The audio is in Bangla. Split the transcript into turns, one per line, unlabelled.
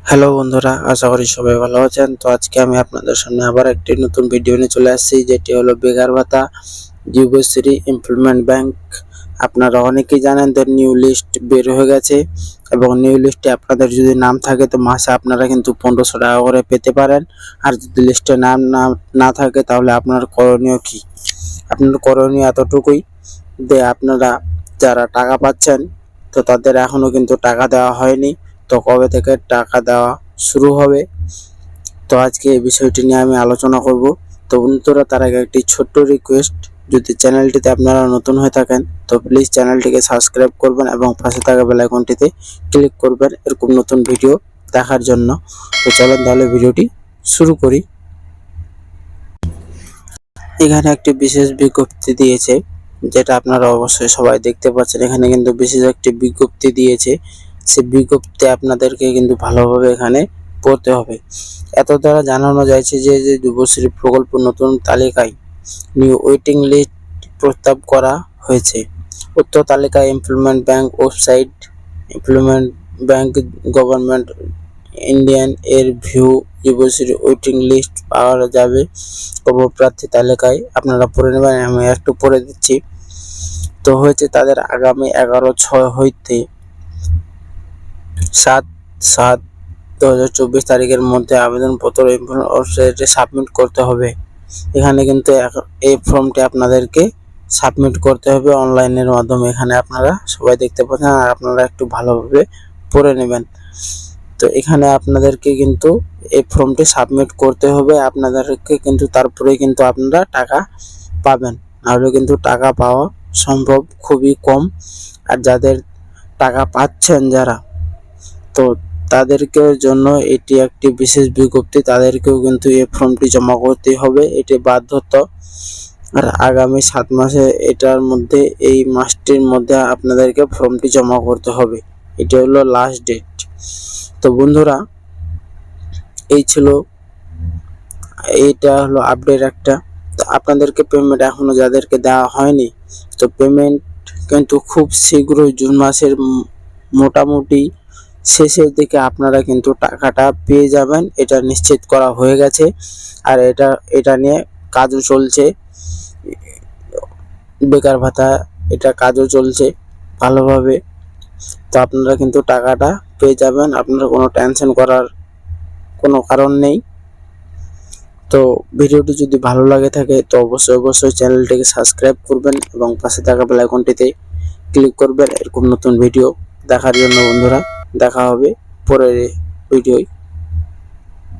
হ্যালো বন্ধুরা, আশা করি সবাই ভালো আছেন। তো আজকে আমি আপনাদের সামনে আবার একটি নতুন ভিডিও নিয়ে চলে আসছি, যেটি হলো বেকার ভাতা যুবশ্রী এমপ্লয়মেন্ট ব্যাংক। আপনারা অনেকেই জানেন যে নিউ লিস্ট বের হয়ে গেছে, এবং নিউ লিস্টে আপনাদের যদি নাম থাকে তো মাসে আপনারা কিন্তু 1500 টাকা করে পেতে পারেন। আর যদি লিস্টে নাম না থাকে তাহলে আপনার করণীয় কি? আপনার করণীয় এতটুকুই যে আপনারা যারা টাকা পাচ্ছেন তো তাদের এখনো কিন্তু টাকা দেওয়া হয়নি। তো কবে থেকে টাকা দেওয়া শুরু হবে, তো আজকে এই বিষয়টি নিয়ে আমি আলোচনা করব। তো বন্ধুরা, তার আগে একটি ছোট্ট রিকোয়েস্ট, যদি চ্যানেলটিতে আপনারা নতুন হয়ে থাকেন তো প্লিজ চ্যানেলটিকে সাবস্ক্রাইব করবেন এবং পাশে থাকা বেল আইকনটিতে ক্লিক করবেন এরকম নতুন ভিডিও দেখার জন্য। তো চলেন তাহলে ভিডিওটি শুরু করি। এখানে একটি বিশেষ বিজ্ঞপ্তি দিয়েছে, যেটা আপনারা অবশ্যই সবাই দেখতে পাচ্ছেন। এখানে কিন্তু বিশেষ একটি বিজ্ঞপ্তি দিয়েছে, সেই বিজ্ঞপ্তি আপনাদেরকে কিন্তু ভালোভাবে এখানে পড়তে হবে। এত দ্বারা জানানো যাচ্ছে যে যুবশ্রী প্রকল্প নতুন তালিকায় নিউ ওয়েটিং লিস্ট প্রস্তাব করা হয়েছে। উক্ত তালিকায় employment bank website, employment bank government Indian এর ভিউ যুবশ্রী ওয়েটিং লিস্ট পাওয়া যাবে। প্রার্থী তালিকায় আপনারা পড়ে নেবেন, আমি একটু পড়ে দিচ্ছি। তো হয়েছে তাদের আগামী 11/6 হইতে 7/7/2024 তারিখের মধ্যে আবেদনপত্র ওয়েবসাইটে সাবমিট করতে হবে। এখানে কিন্তু এই ফর্মটি আপনাদেরকে সাবমিট করতে হবে অনলাইনের মাধ্যমে। এখানে আপনারা সবাই দেখতে পাচ্ছেন, আর আপনারা একটু ভালোভাবে পড়ে নেবেন। তো এখানে আপনাদেরকে কিন্তু এই ফর্মটি সাবমিট করতে হবে আপনাদেরকে, কিন্তু তারপরে কিন্তু আপনারা টাকা পাবেন, নাহলে কিন্তু টাকা পাওয়া সম্ভব খুবই কম। আর যাদের টাকা পাচ্ছেন যারা, তো তাদেরকেও জন্য এটি একটি বিশেষ বিজ্ঞপ্তি, তাদেরকেও কিন্তু এই ফর্মটি জমা করতে হবে, এটি বাধ্যতা। আর আগামী 7 মাসে এটার মধ্যে, এই মাসটির মধ্যে আপনাদেরকে ফর্মটি জমা করতে হবে, এটি হলো লাস্ট ডেট। তো বন্ধুরা, এইটা হলো আপডেট একটা। তো আপনাদেরকে পেমেন্ট এখনো যাদেরকে দেওয়া হয়নি, তো পেমেন্ট কিন্তু খুব শীঘ্রই জুন মাসের মোটামুটি শেষের দিকে আপনারা কিন্তু টাকাটা পেয়ে যাবেন, এটা নিশ্চিত করা হয়ে গেছে। আর এটা নিয়ে কাজও চলছে, বেকার ভাতা এটা কাজও চলছে ভালোভাবে। তো আপনারা কিন্তু টাকাটা পেয়ে যাবেন, আপনারা কোনো টেনশন করার কোনো কারণ নেই। তো ভিডিওটি যদি ভালো লাগে থাকে তো অবশ্যই চ্যানেলটিকে সাবস্ক্রাইব করবেন এবং পাশে থাকা বেল আইকনটিতে ক্লিক করবেন এরকম নতুন ভিডিও দেখার জন্য। বন্ধুরা, দেখা হবে পরের ভিডিওয়।